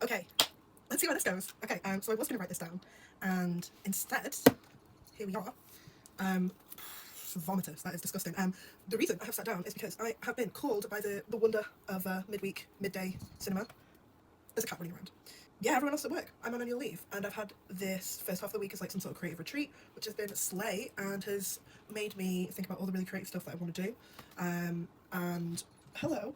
Okay, let's see where this goes. Okay, so I was going to write this down, and instead, here we are. Vomitous, that is disgusting. The reason I have sat down is because I have been called by the wonder of midday cinema. There's a cat running around. Yeah, everyone else is at work. I'm on annual leave, and I've had this first half of the week as like some sort of creative retreat, which has been slay and has made me think about all the really creative stuff that I want to do. And hello.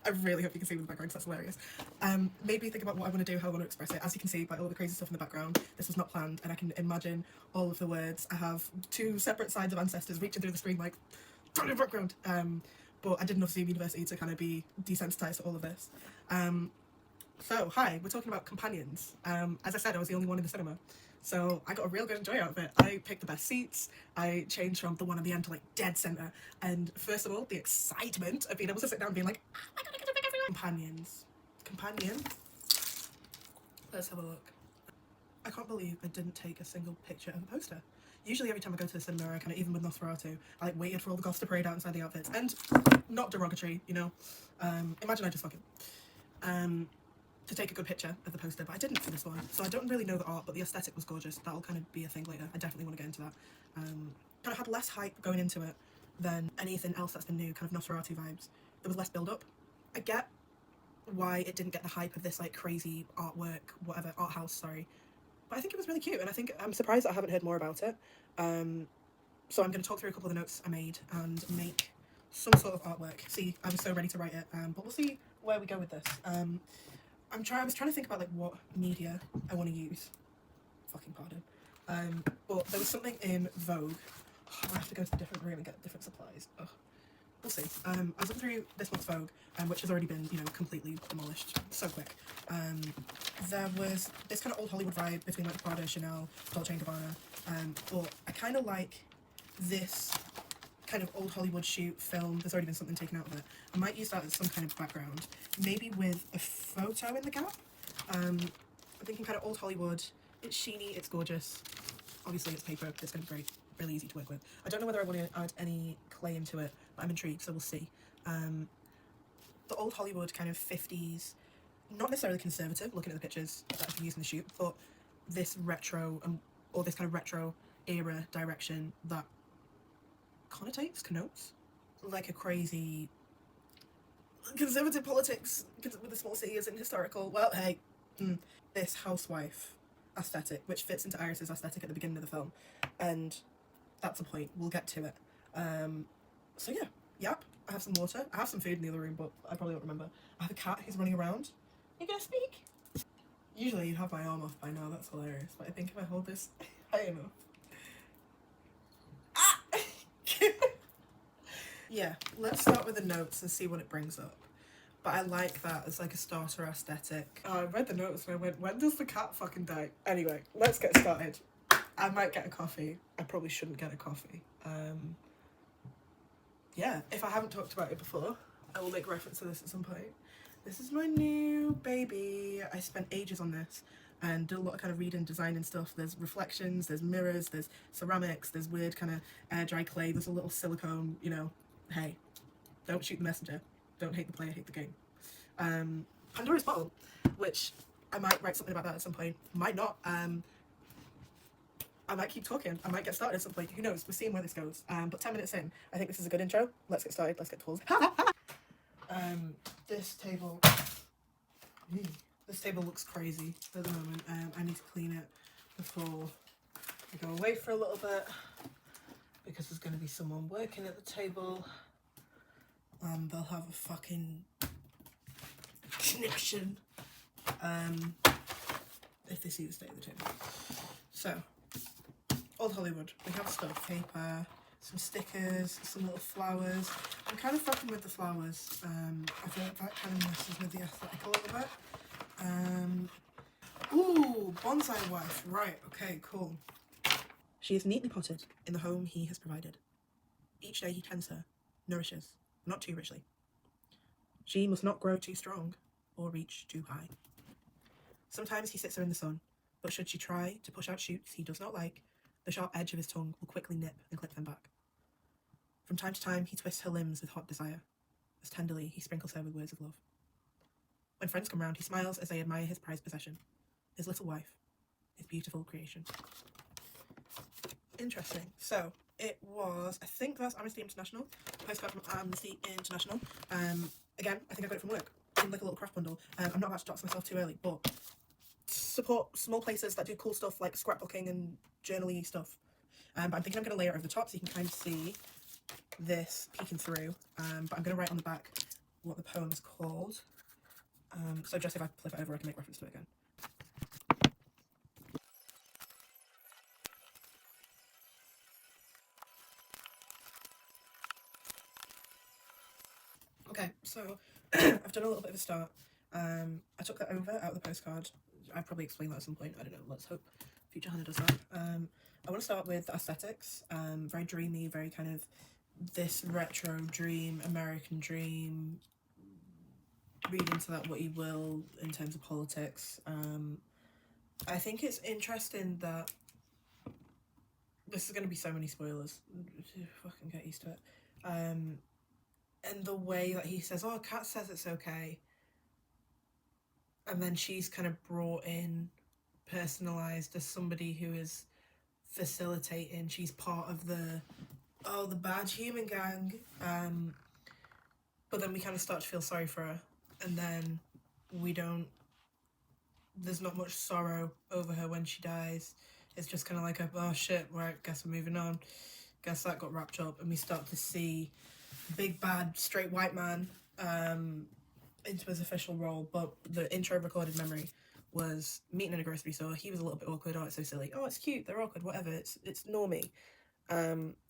I really hope you can see me in the background because that's hilarious. Made me think about what I want to do, how I want to express it. As you can see by all the crazy stuff in the background, this was not planned, and I can imagine all of the words. I have two separate sides of ancestors reaching through the screen like, from the background. But I did enough Zoom University to kind of be desensitised to all of this. So, hi, we're talking about companions. As I said, I was the only one in the cinema. So I got a real good enjoy out of it. I picked the best seats. I changed from the one at the end to like dead centre. And first of all, the excitement of being able to sit down and being like, oh my god, I get to pick everyone. Companion. Let's have a look. I can't believe I didn't take a single picture of a poster. Usually every time I go to the cinema, I kind of, even with Nosferatu, I like waited for all the goths to parade out inside the outfits. And not derogatory, you know. Imagine I just fucking to take a good picture of the poster, but I didn't for this one. So I don't really know the art, but the aesthetic was gorgeous. That'll kind of be a thing later. I definitely want to get into that. Kind of had less hype going into it than anything else that's been new, kind of Nosferatu vibes. There was less build-up. I get why it didn't get the hype of this like crazy artwork, whatever, art house, sorry. But I think it was really cute, and I think I'm surprised that I haven't heard more about it. So I'm going to talk through a couple of the notes I made and make some sort of artwork. See, I was so ready to write it, but we'll see where we go with this. I was trying to think about like what media I want to use. Fucking pardon. But there was something in Vogue. Oh, I have to go to a different room and get different supplies. Ugh. We'll see. I was looking through this month's Vogue, which has already been, you know, completely demolished so quick. There was this kind of old Hollywood vibe between like Prada, Chanel, Dolce & Gabbana. But I kind of like this kind of old Hollywood shoot film. There's already been something taken out of it. I might use that as some kind of background, maybe with a photo in the gap. I'm thinking kind of old Hollywood. It's sheeny, it's gorgeous. Obviously it's paper, it's going to be great, really easy to work with. I don't know whether I want to add any clay into it, but I'm intrigued, so we'll see. The old Hollywood kind of 50s, not necessarily conservative, looking at the pictures that I've been using in the shoot, but this retro, or this kind of retro era direction that connotes like a crazy conservative politics with the small c isn't historical. Well, hey, this housewife aesthetic, which fits into Iris's aesthetic at the beginning of the film, and that's a point. We'll get to it. So yeah, yep. I have some water. I have some food in the other room, but I probably won't remember. I have a cat who's running around. You gonna speak? Usually you'd have my arm off by now. That's hilarious. But I think if I hold this high enough. Ah! Yeah, let's start with the notes and see what it brings up. But I like that as like a starter aesthetic. Oh, I read the notes and I went, when does the cat fucking die? Anyway, let's get started. I might get a coffee. I probably shouldn't get a coffee. Yeah, if I haven't talked about it before, I will make reference to this at some point. This is my new baby. I spent ages on this and did a lot of kind of reading, design and stuff. There's reflections, there's mirrors, there's ceramics, there's weird kind of air dry clay, there's a little silicone, you know, hey, don't shoot the messenger. Don't hate the player, hate the game. Pandora's Bottle, which I might write something about that at some point. Might not. I might keep talking. I might get started at some point. Who knows? We're seeing where this goes. But 10 minutes in, I think this is a good intro. Let's get started. Let's get tools. This table. This table looks crazy at the moment. I need to clean it before I go away for a little bit, because there's going to be someone working at the table. They'll have a fucking connection if they see the state of the table. So, old Hollywood. We have stuff, paper, some stickers, some little flowers. I'm kind of fucking with the flowers. I feel like that kind of messes with the aesthetic a little bit. Ooh, bonsai wife. Right, okay, cool. She is neatly potted in the home he has provided. Each day he tends her, nourishes, not too richly. She must not grow too strong or reach too high. Sometimes he sits her in the sun, but should she try to push out shoots he does not like, the sharp edge of his tongue will quickly nip and clip them back. From time to time he twists her limbs with hot desire. As tenderly he sprinkles her with words of love. When friends come round, he smiles as they admire his prized possession, his little wife, his beautiful creation. Interesting. So it was, I think that's Amnesty International, postcard from Amnesty International. Again, I think I got it from work in like a little craft bundle. I'm not about to dox myself too early, but support small places that do cool stuff like scrapbooking and journaly stuff. But I'm thinking I'm going to layer it over the top so you can kind of see this peeking through. But I'm going to write on the back what the poem is called. So just if I flip it over, I can make reference to it again. Okay, so I've done a little bit of a start. I took that over out of the postcard. I've probably explained that at some point. I don't know. Let's hope future Hannah does that. I want to start with aesthetics. Very dreamy, very kind of this retro dream, American dream. Read into that what you will in terms of politics. I think it's interesting that this is going to be so many spoilers. Fucking get used to it. And the way that he says, oh, Kat says it's okay. And then she's kind of brought in, personalised as somebody who is facilitating. She's part of the bad human gang. But then we kind of start to feel sorry for her. And then there's not much sorrow over her when she dies. It's just kind of like, oh shit, right, guess we're moving on. Guess that got wrapped up. And we start to see big bad straight white man into his official role. But the intro recorded memory was meeting in a grocery store. He was a little bit awkward. Oh, it's so silly. Oh, it's cute. They're awkward. Whatever. It's normie.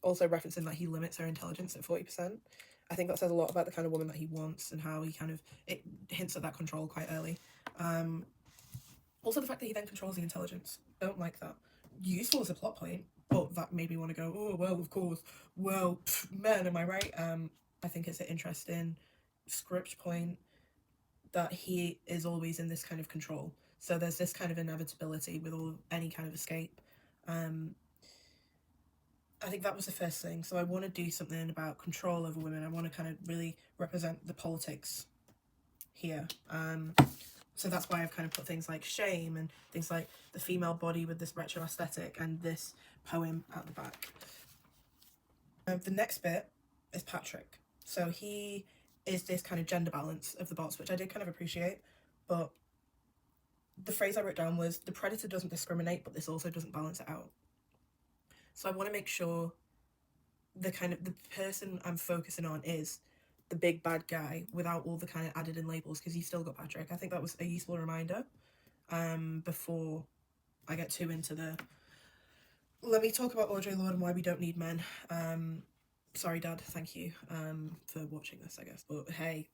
Also referencing that he limits her intelligence at 40%. I think that says a lot about the kind of woman that he wants and how he it hints at that control quite early. Also the fact that he then controls the intelligence. Don't like that. Useful as a plot point, but that made me want to go, oh, well, of course. Well, man, am I right? I think it's an interesting script point that he is always in this kind of control. So there's this kind of inevitability with any kind of escape. I think that was the first thing. So I want to do something about control over women. I want to kind of really represent the politics here. So that's why I've kind of put things like shame and things like the female body with this retro aesthetic and this poem at the back. The next bit is Patrick. So he is this kind of gender balance of the bots, which I did kind of appreciate. But the phrase I wrote down was, the predator doesn't discriminate, but this also doesn't balance it out. So I want to make sure the person I'm focusing on is the big bad guy without all the kind of added in labels, because you've still got Patrick. I think that was a useful reminder before I get too into let me talk about Audre Lorde and why we don't need men. Sorry, Dad, thank you for watching this, I guess. But hey,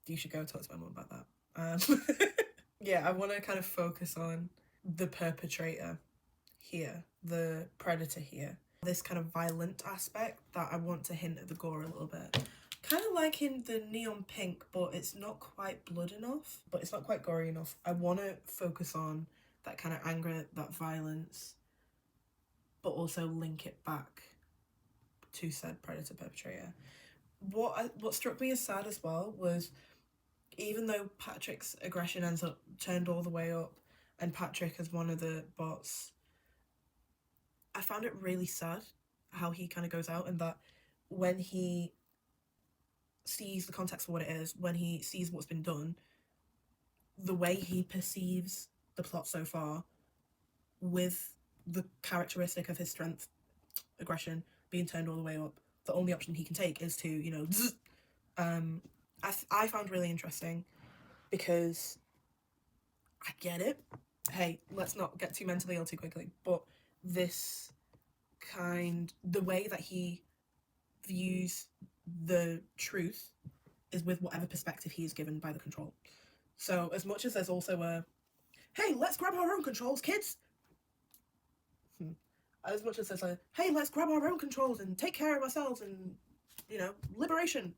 you should go talk to my mum about that. Yeah, I want to kind of focus on the perpetrator here, the predator here. This kind of violent aspect that I want to hint at the gore a little bit. Kind of like in the neon pink, but it's not quite blood enough, but it's not quite gory enough. I want to focus on that kind of anger, that violence, but also link it back to said predator perpetrator. What struck me as sad as well was, even though Patrick's aggression ends up turned all the way up and Patrick as one of the bots, I found it really sad how he kind of goes out, and that when he sees the context for what it is, when he sees what's been done, the way he perceives the plot so far, with the characteristic of his strength, aggression, being turned all the way up, the only option he can take is to, you know, I found really interesting, because I get it. Hey, let's not get too mentally ill too quickly, but the way that he views the truth is with whatever perspective he is given by the control. So as much as there's also a, hey, let's grab our own controls, kids. As much as there's a, hey, let's grab our own controls and take care of ourselves and, you know, liberation.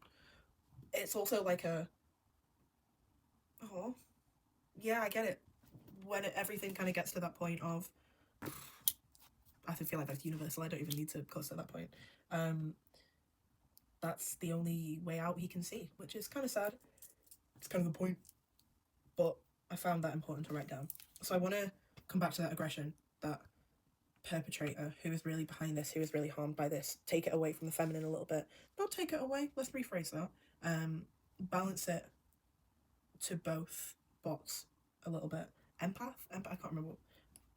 It's also like a, oh, yeah, I get it. When everything kind of gets to that point of, I feel like that's universal. I don't even need to cuss at that point. That's the only way out he can see, which is kind of sad. It's kind of the point. but I found that important to write down. So I want to come back to that aggression, that perpetrator who is really behind this, who is really harmed by this. Take it away from the feminine a little bit. Not take it away, let's rephrase that. Balance it to both bots a little bit. Empath, I can't remember what.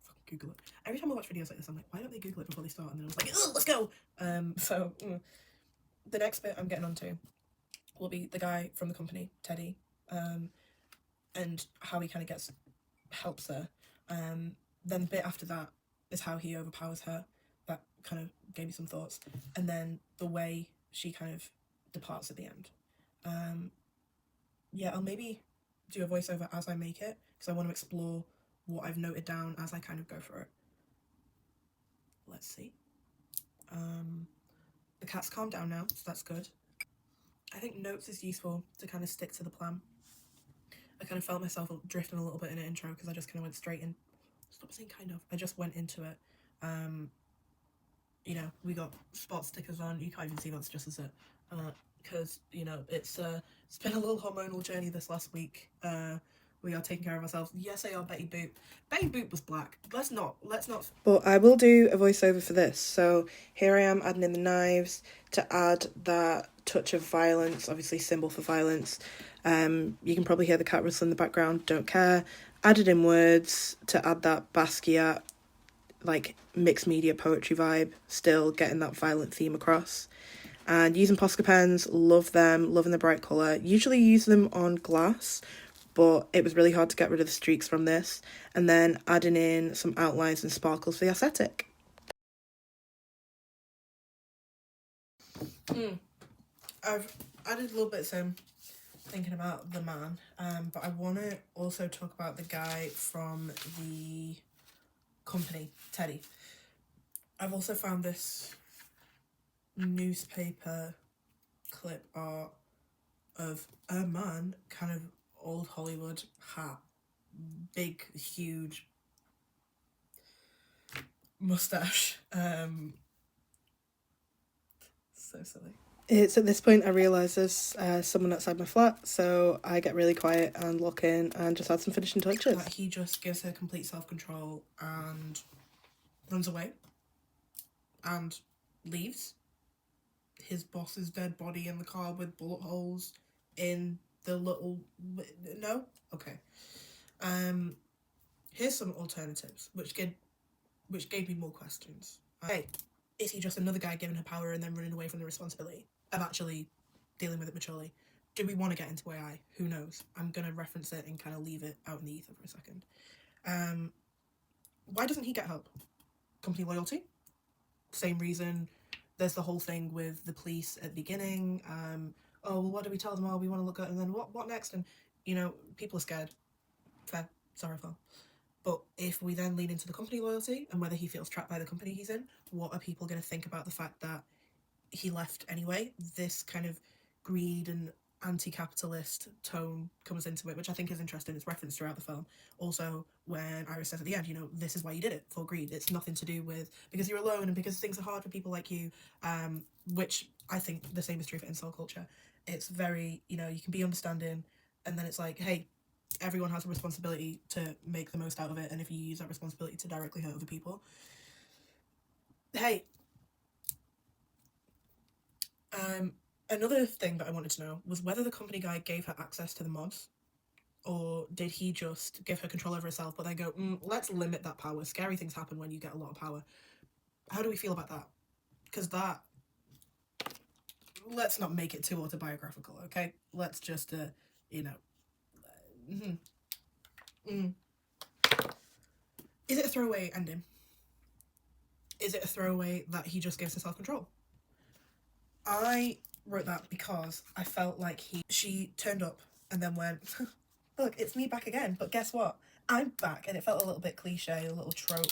Fucking Google it. Every time I watch videos like this, I'm like, why don't they Google it before they start? And then I was like, oh, let's go. The next bit I'm getting onto will be the guy from the company, Teddy, and how he kind of helps her. Then the bit after that is how he overpowers her. That kind of gave me some thoughts. And then the way she kind of departs at the end. Yeah, I'll maybe do a voiceover as I make it, because I want to explore what I've noted down as I kind of go through it. Let's see. The cat's calmed down now, so that's good. I think notes is useful to kind of stick to the plan. I kind of felt myself drifting a little bit in an intro because I just kind of went straight in. Stop saying kind of. I just went into it. You know, we got spot stickers on. You can't even see that's just as it. Because, you know, it's been a little hormonal journey this last week. We are taking care of ourselves. Yes, I are Betty Boop. Betty Boop was black. Let's not. But I will do a voiceover for this. So here I am adding in the knives to add that touch of violence, obviously symbol for violence. You can probably hear the cat rustling in the background, don't care. Added in words to add that Basquiat, like, mixed media poetry vibe, still getting that violent theme across. And using Posca pens, love them, loving the bright colour. Usually use them on glass, but it was really hard to get rid of the streaks from this. And then adding in some outlines and sparkles for the aesthetic. I've added little bits in, thinking about the man, but I want to also talk about the guy from the company, Teddy. I've also found this newspaper clip art of a man, kind of old Hollywood hat, big, huge mustache. So silly. It's at this point I realise there's someone outside my flat, so I get really quiet and look in and just add some finishing touches. He just gives her complete self-control and runs away and leaves his boss's dead body in the car with bullet holes in the little... No? Okay. Here's some alternatives, which gave me more questions. Hey, is he just another guy giving her power and then running away from the responsibility of actually dealing with it maturely? Do we want to get into AI? Who knows? I'm going to reference it and kind of leave it out in the ether for a second. Why doesn't he get help? Company loyalty? Same reason. There's the whole thing with the police at the beginning. Oh, well, what do we tell them? Oh, we want to look at, and then what next? And, you know, people are scared. Fair. Sorry, Phil. But if we then lean into the company loyalty and whether he feels trapped by the company he's in, what are people going to think about the fact that he left anyway? This kind of greed and anti-capitalist tone comes into it, which I think is interesting. It's referenced throughout the film. Also, when Iris says at the end, you know, this is why you did it, for greed. It's nothing to do with because you're alone and because things are hard for people like you, which I think the same is true for incel culture. It's very, you know, you can be understanding, and then it's like, hey, everyone has a responsibility to make the most out of it, and if you use that responsibility to directly hurt other people, hey. Another thing that I wanted to know was whether the company guy gave her access to the mods, or did he just give her control over herself but then go, let's limit that power. Scary things happen when you get a lot of power. How do we feel about that? Because that, let's not make it too autobiographical, okay? Let's just, you know, Is it a throwaway ending? Is it a throwaway that he just gives her self-control? I wrote that because I felt like she turned up and then went, look, it's me back again, but guess what? I'm back. And it felt a little bit cliche, a little trope.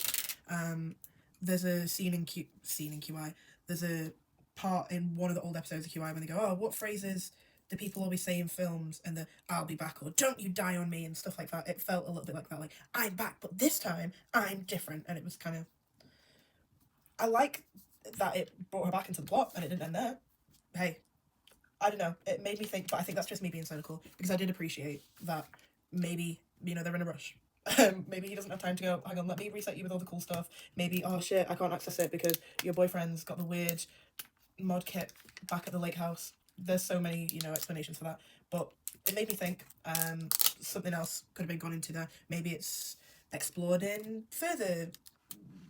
There's a scene in QI. There's a part in one of the old episodes of QI when they go, oh, what phrases do people always say in films? And the I'll be back, or don't you die on me, and stuff like that. It felt a little bit like that, like, I'm back, but this time I'm different. And it was kind of, I like that it brought her back into the plot and it didn't end there. Hey, I don't know, it made me think, but I think that's just me being cynical, because I did appreciate that maybe, you know, they're in a rush. Maybe he doesn't have time to go, hang on, let me reset you with all the cool stuff. Maybe, oh shit, I can't access it because your boyfriend's got the weird mod kit back at the lake house. There's so many, you know, explanations for that. But it made me think something else could have been gone into there. Maybe it's explored in further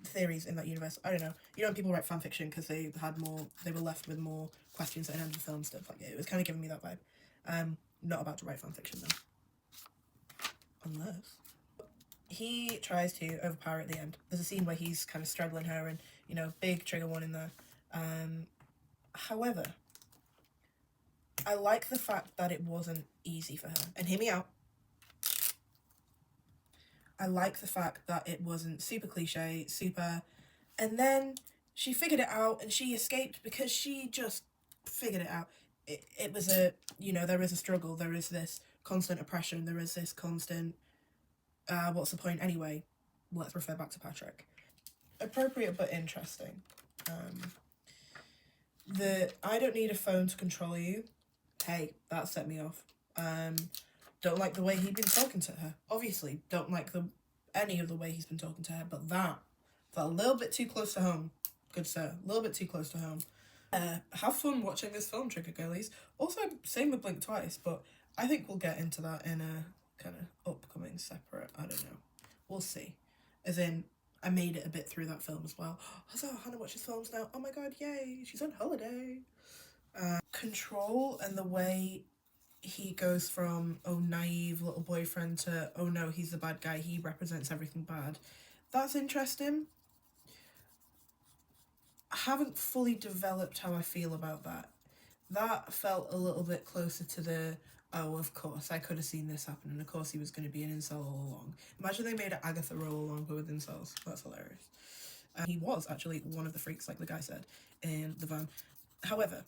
theories in that universe. I don't know. You know, when people write fan fiction because they were left with more questions at the end of the film, stuff like it was kind of giving me that vibe. Not about to write fan fiction though, unless he tries to overpower her at the end. There's a scene where he's kind of straddling her, and you know, big trigger warning there. However, I like the fact that it wasn't easy for her. And hear me out. I like the fact that it wasn't super cliche, super... And then she figured it out and she escaped because she just figured it out. It was a... You know, there is a struggle. There is this constant oppression. There is this constant... what's the point anyway? Let's refer back to Patrick. Appropriate but interesting. I don't need a phone to control you. Hey, that set me off. Don't like the way he'd been talking to her. Obviously, don't like any of the way he's been talking to her, but that felt a little bit too close to home. Good sir, a little bit too close to home. Have fun watching this film, Trigger Girlies. Also, same with Blink Twice, but I think we'll get into that in a kind of upcoming separate, I don't know. We'll see. As in, I made it a bit through that film as well. So Hannah watches films now. Oh my god, yay, she's on holiday. Control and the way he goes from, oh, naive little boyfriend to, oh no, he's the bad guy, he represents everything bad. That's interesting. I haven't fully developed how I feel about that. That felt a little bit closer to the, oh, of course, I could have seen this happen, and of course he was going to be an incel all along. Imagine they made an Agatha roll along with incels. That's hilarious. He was actually one of the freaks, like the guy said, in the van. However,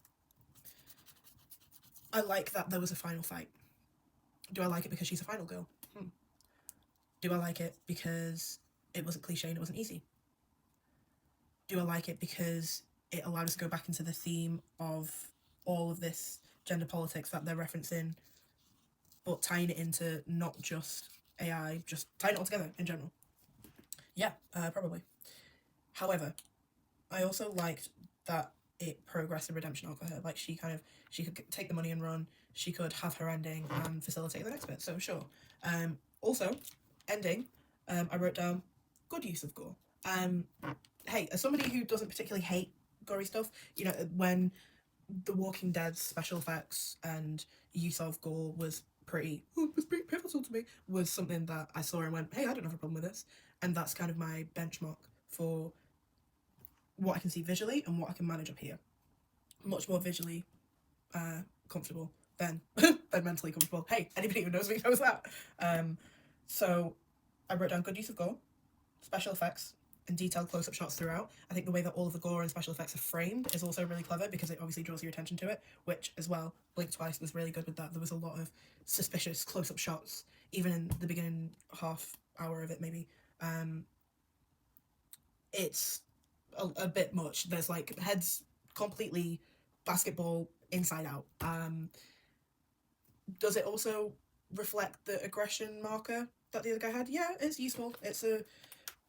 I like that there was a final fight. Do I like it because she's a final girl? Do I like it because it wasn't cliche and it wasn't easy? Do I like it because it allowed us to go back into the theme of all of this gender politics that they're referencing, but tying it into not just AI, just tying it all together in general? Yeah, probably. However, I also liked that it progressed the redemption arc for her. Like, she could take the money and run. She could have her ending and facilitate the next bit. So sure. Also, ending. I wrote down good use of gore. Hey, as somebody who doesn't particularly hate gory stuff, you know, when The Walking Dead's special effects and use of gore was pretty pivotal to me, was something that I saw and went, hey, I don't have a problem with this. And that's kind of my benchmark for what I can see visually and what I can manage up here. Much more visually comfortable than mentally comfortable. Hey, anybody who knows me knows that. So I wrote down good use of gore, special effects, and detailed close-up shots throughout. I think the way that all of the gore and special effects are framed is also really clever because it obviously draws your attention to it, which as well, Blink Twice was really good with that. There was a lot of suspicious close-up shots, even in the beginning half hour of it maybe. It's a bit much. There's like heads completely basketball inside out. Does it also reflect the aggression marker that the other guy had? Yeah, it's useful. It's a...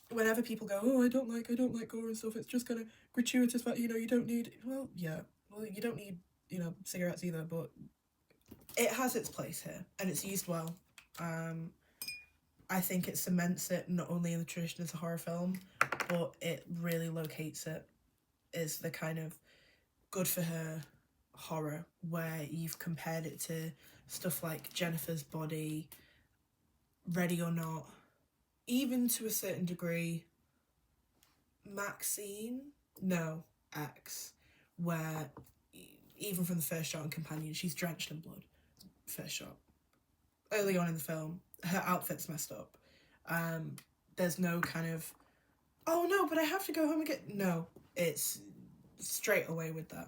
Whenever people go, oh, I don't like gore and stuff, it's just kind of gratuitous, but, you know, you don't need... Well, yeah. Well, you don't need, you know, cigarettes either, but it has its place here, and it's used well. I think it cements it not only in the tradition as a horror film, but it really locates it as the kind of good for her horror, where you've compared it to stuff like Jennifer's Body, Ready or Not, even to a certain degree, Maxine? No, X, where even from the first shot in Companion, she's drenched in blood. First shot. Early on in the film, her outfit's messed up. There's no kind of, oh no, but I have to go home and get... No, it's straight away with that.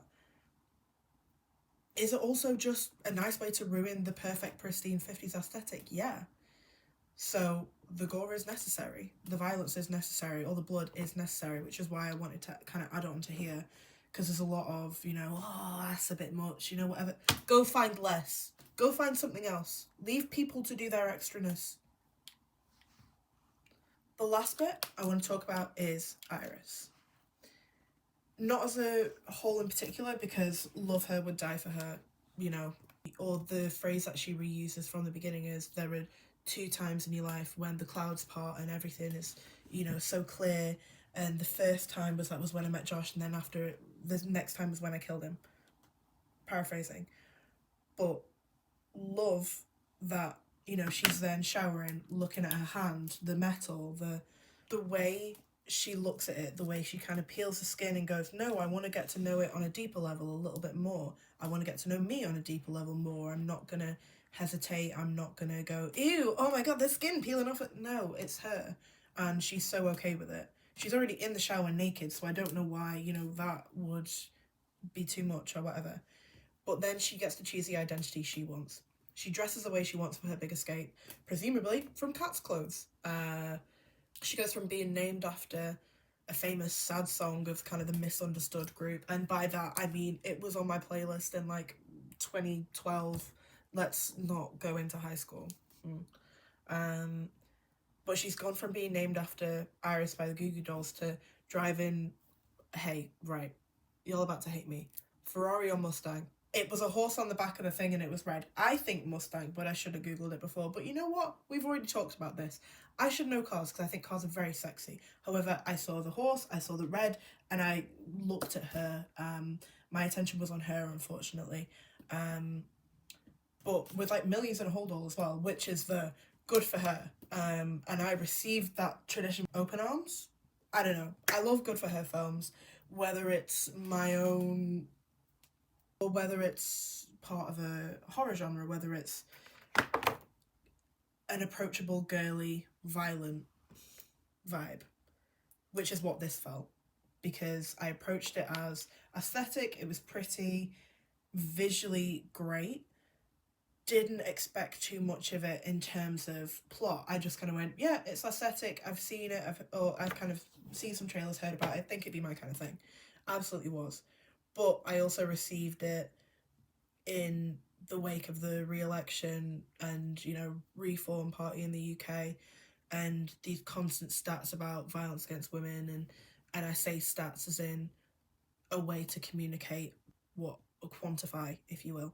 Is it also just a nice way to ruin the perfect, pristine 50s aesthetic? Yeah. So the gore is necessary, the violence is necessary, all the blood is necessary, which is why I wanted to kind of add on to here, because there's a lot of, you know, oh, that's a bit much, you know, whatever. Go find less. Go find something else. Leave people to do their extraness. The last bit I want to talk about is Iris. Not as a whole in particular, because love her, would die for her, you know. Or the phrase that she reuses from the beginning is, there are 2 times in your life when the clouds part and everything is, you know, so clear. And the first time was when I met Josh, and then after it, the next time was when I killed him. Paraphrasing. But love that, you know, she's then showering, looking at her hand, the metal, the way she looks at it, the way she kind of peels the skin and goes, no, I want to get to know it on a deeper level a little bit more. I want to get to know me on a deeper level more. I'm not going to hesitate. I'm not going to go, ew, oh my god, there's skin peeling off it. No, it's her. And she's so okay with it. She's already in the shower naked, so I don't know why, you know, that would be too much or whatever. But then she gets to choose the identity she wants. She dresses the way she wants for her big escape, presumably from cat's clothes. She goes from being named after a famous sad song of kind of the misunderstood group, and by that I mean it was on my playlist in like 2012. Let's not go into high school. But she's gone from being named after Iris by the Goo Goo Dolls to driving, hey, right, you're about to hate me, Ferrari or Mustang. It was a horse on the back of the thing and it was red. I think Mustang, but I should have Googled it before. But you know what? We've already talked about this. I should know cars because I think cars are very sexy. However, I saw the horse, I saw the red, and I looked at her. My attention was on her, unfortunately. But with like millions in a hold all as well, which is the good for her. And I received that tradition open arms. I don't know. I love good for her films, whether it's my own or whether it's part of a horror genre, whether it's an approachable, girly, violent vibe, which is what this felt, because I approached it as aesthetic, it was pretty, visually great, didn't expect too much of it in terms of plot. I just kind of went, yeah, it's aesthetic, I've seen it, I've kind of seen some trailers, heard about it, I think it'd be my kind of thing. Absolutely was. But I also received it in the wake of the re-election and, you know, Reform Party in the UK, and these constant stats about violence against women, and I say stats as in a way to communicate what, or quantify, if you will,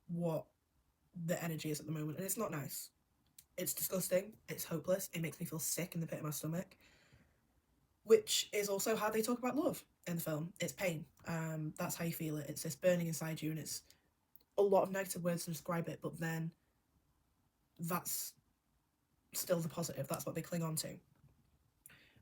what the energy is at the moment, and it's not nice. It's disgusting, it's hopeless, it makes me feel sick in the pit of my stomach, which is also how they talk about love in the film. It's pain. That's how you feel it. It's this burning inside you, and it's a lot of negative words to describe it, but then that's still the positive. That's what they cling on to.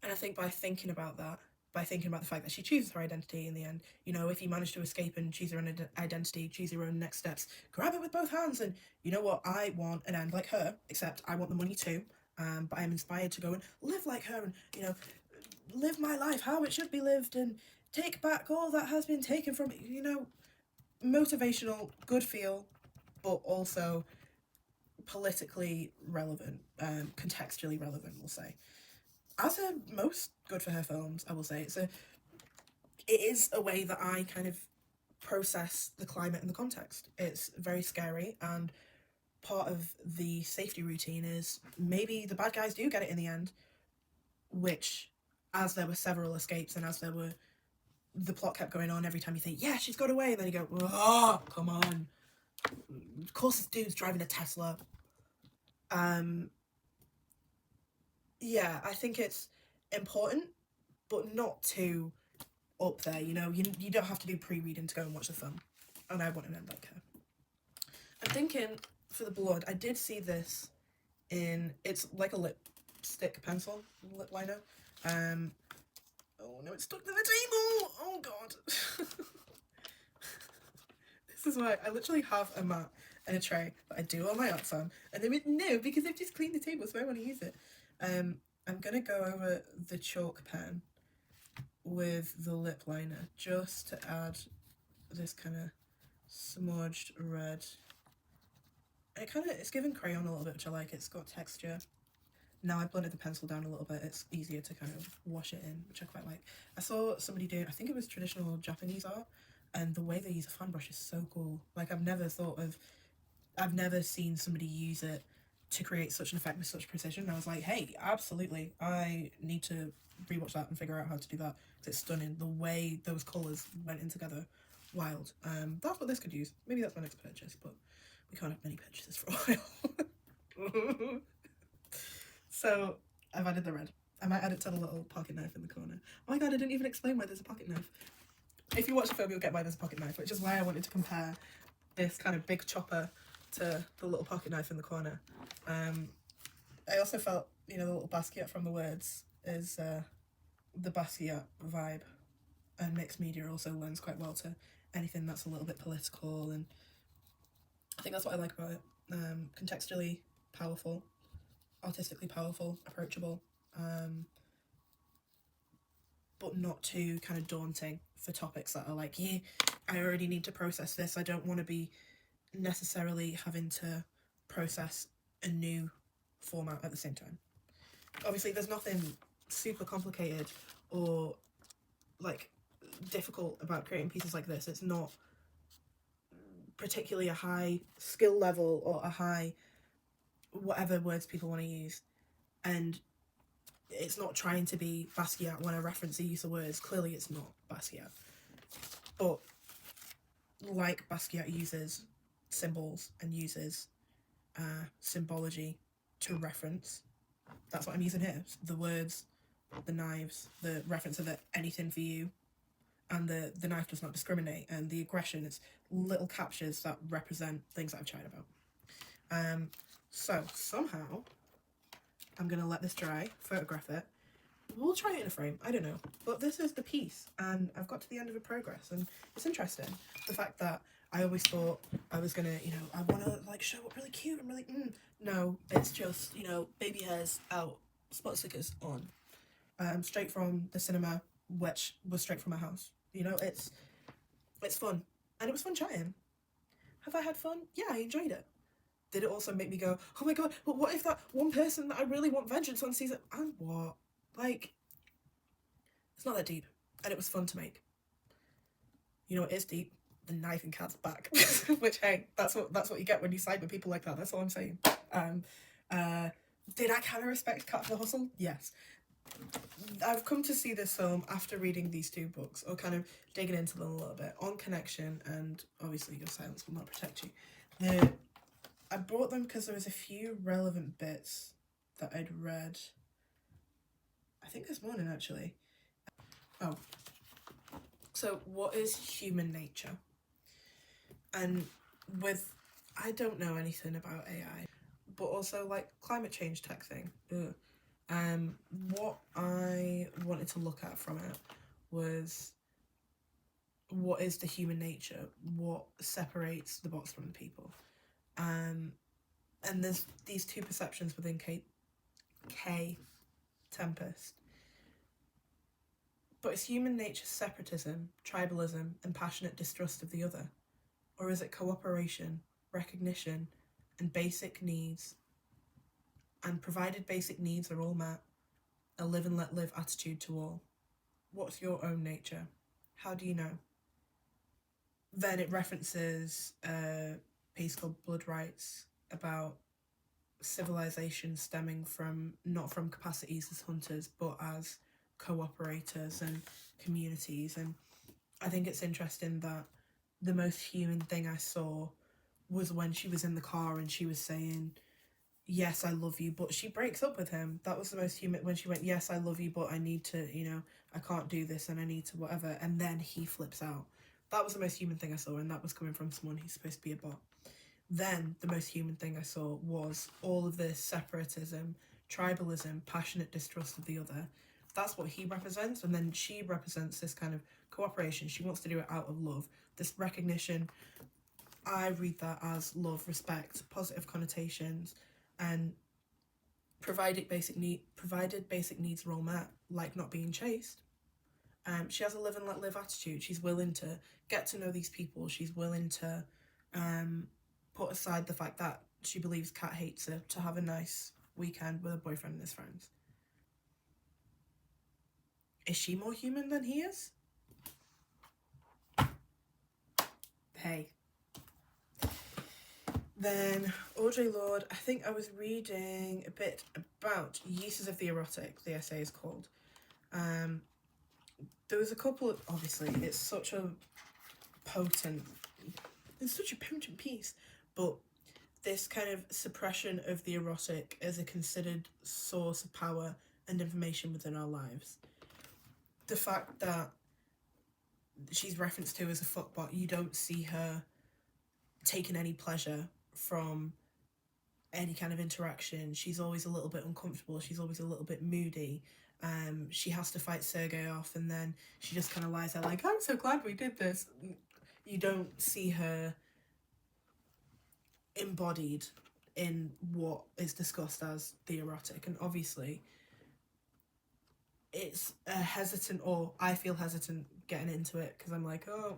And I think by thinking about that, by thinking about the fact that she chooses her identity in the end, you know, if you manage to escape and choose your own identity, choose your own next steps, grab it with both hands. And you know what? I want an end like her, except I want the money too. But I'm inspired to go and live like her and, you know, live my life how it should be lived and take back all that has been taken from me, you know, motivational, good feel, but also politically relevant, contextually relevant, we'll say. As are most good for her films, I will say. It is a way that I kind of process the climate and the context. It's very scary, and part of the safety routine is maybe the bad guys do get it in the end, which, as there were several escapes and as the plot kept going on, every time you think, yeah, she's got away, and then you go, oh, come on. Of course this dude's driving a Tesla. Yeah, I think it's important, but not too up there, you know. You don't have to do pre-reading to go and watch the film, and I want an end like her. I'm thinking, for the blood, I did see this in, it's like a lipstick pencil, lip liner. Oh no, it's stuck to the table! Oh god. This is why I literally have a mat and a tray that I do all my arts on, and they went, no, because I've just cleaned the table, so I want to use it. I'm gonna go over the chalk pen with the lip liner just to add this kind of smudged red. It's giving crayon a little bit, which I like. It's got texture. Now I blended the pencil down a little bit, it's easier to kind of wash it in, which I quite like. I saw somebody doing, I think it was traditional Japanese art, and the way they use a fan brush is so cool. Like, I've never thought of I've never seen somebody use it to create such an effect with such precision. I was like, hey, absolutely, I need to rewatch that and figure out how to do that. It's stunning. The way those colours went in together, wild. That's what this could use. Maybe that's my next purchase, but we can't have many purchases for a while. So I've added the red. I might add it to the little pocket knife in the corner. Oh my god, I didn't even explain why there's a pocket knife. If you watch the film, you'll get why there's a pocket knife, which is why I wanted to compare this kind of big chopper to the little pocket knife in the corner. I also felt, you know, the little Basquiat from the words is the Basquiat vibe, and mixed media also lends quite well to anything that's a little bit political, and I think that's what I like about it. Contextually powerful, artistically powerful, approachable, but not too kind of daunting for topics that are like, yeah, I already need to process this. I don't want to be necessarily having to process a new format at the same time. Obviously, there's nothing super complicated or like difficult about creating pieces like this. It's not particularly a high skill level or a high whatever words people want to use, and it's not trying to be Basquiat when I reference the use of words. Clearly it's not Basquiat, but like Basquiat uses symbols and uses symbology to reference, that's what I'm using here. The words, the knives, the reference of it, anything for you, and the knife does not discriminate, and the aggression, it's little captures that represent things that I've tried about. So somehow I'm gonna let this dry, photograph it. We'll try it in a frame, I don't know. But this is the piece, and I've got to the end of a progress, and it's interesting. The fact that I always thought I was gonna, you know, I wanna like show up really cute and really, no, it's just, you know, baby hairs out, spot stickers on. Straight from the cinema, which was straight from my house. You know, it's fun. And it was fun chatting. Have I had fun? Yeah, I enjoyed it. Did it also make me go, oh my god, but what if that one person that I really want vengeance on sees it? And what? Like, it's not that deep. And it was fun to make. You know, it is deep. The knife and cat's back. Which, hey, that's what you get when you side with people like that. That's all I'm saying. Did I kind of respect Cat for the Hustle? Yes. I've come to see this film after reading these two books, or kind of digging into them a little bit, on Connection and obviously Your Silence Will Not Protect You. I bought them because there was a few relevant bits that I'd read, I think this morning actually. Oh, so what is human nature? And with, I don't know anything about AI, but also like climate change tech thing. Ugh. What I wanted to look at from it was, what is the human nature? What separates the bots from the people? And there's these two perceptions within K Tempest. But is human nature separatism, tribalism, and passionate distrust of the other? Or is it cooperation, recognition, and basic needs? And provided basic needs are all met, a live and let live attitude to all. What's your own nature? How do you know? Then it references a piece called Blood Rights about civilization stemming from, not from capacities as hunters, but as cooperators and communities. And I think it's interesting that the most human thing I saw was when she was in the car and she was saying, yes, I love you, but she breaks up with him. That was the most human, when she went, yes, I love you, but I need to, you know, I can't do this and I need to whatever, and then he flips out. That was the most human thing I saw, and that was coming from someone who's supposed to be a bot. Then the most human thing I saw was all of this separatism, tribalism, passionate distrust of the other. That's what he represents, and then she represents this kind of cooperation. She wants to do it out of love, this recognition. I read that as love, respect, positive connotations, and provided basic needs are all met, like not being chased. She has a live and let live attitude. She's willing to get to know these people. She's willing to put aside the fact that she believes Kat hates her, to have a nice weekend with her boyfriend and his friends. Is she more human than he is? Hey. Then Audre Lorde, I think I was reading a bit about Uses of the Erotic, the essay is called. There was a couple of, obviously, it's such a potent piece, but this kind of suppression of the erotic as a considered source of power and information within our lives. The fact that she's referenced to as a fuckbot, you don't see her taking any pleasure from any kind of interaction. She's always a little bit uncomfortable, she's always a little bit moody. She has to fight Sergei off, and then she just kind of lies there like, I'm so glad we did this. You don't see her embodied in what is discussed as the erotic, and obviously it's a hesitant, or I feel hesitant getting into it because I'm like, oh,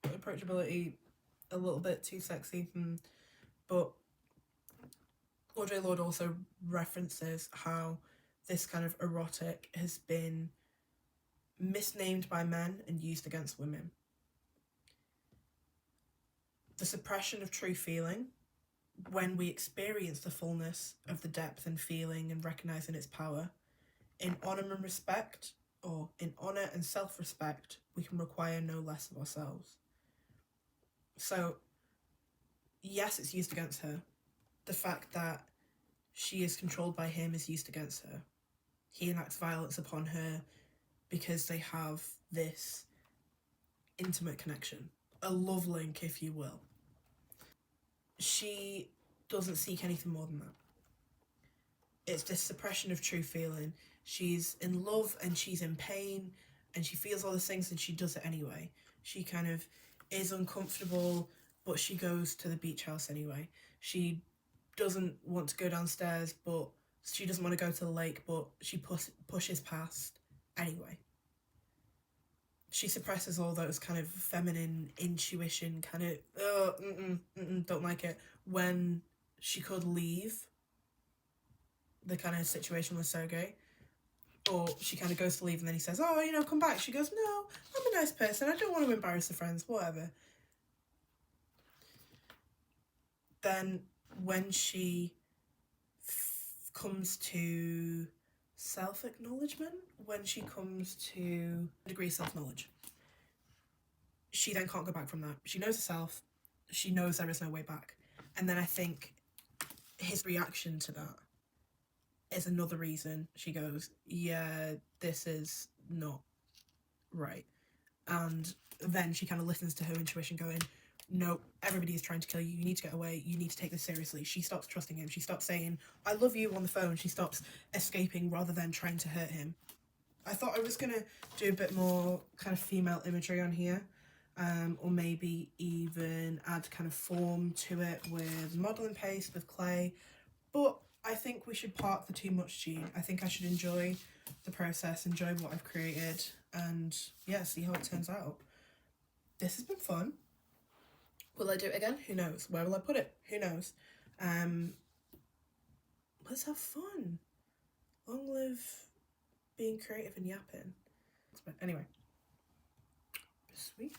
approachability, a little bit too sexy. But Audre Lorde also references how this kind of erotic has been misnamed by men and used against women. The suppression of true feeling, when we experience the fullness of the depth and feeling and recognizing its power, in honour and respect, or in honour and self-respect, we can require no less of ourselves. So, yes, it's used against her. The fact that she is controlled by him is used against her. He enacts violence upon her because they have this intimate connection, a love link, if you will. She doesn't seek anything more than that. It's this suppression of true feeling. She's in love and she's in pain and she feels all these things and she does it anyway. She kind of is uncomfortable, but she goes to the beach house anyway. She doesn't want to go downstairs, but she doesn't want to go to the lake, but she pushes past anyway. She suppresses all those kind of feminine intuition, kind of, don't like it. When she could leave the kind of situation with Sergei, or she kind of goes to leave and then he says, oh, come back. She goes, no, I'm a nice person. I don't want to embarrass the friends, whatever. Then when she comes to self-acknowledgement, when she comes to a degree of self-knowledge, she then can't go back from that. She knows herself. She knows there is no way back. And then I think his reaction to that is another reason she goes, yeah, this is not right. And then she kind of listens to her intuition going, no, everybody is trying to kill you. You need to get away. You need to take this seriously. She stops trusting him. She stops saying, I love you on the phone. She stops escaping rather than trying to hurt him. I thought I was going to do a bit more kind of female imagery on here, or maybe even add kind of form to it with modelling paste, with clay. But I think we should park the too much gene. I think I should enjoy the process, enjoy what I've created, and yeah, see how it turns out. This has been fun. Will I do it again? Who knows? Where will I put it? Who knows? Let's have fun. Long live being creative and yapping. But anyway, sweet.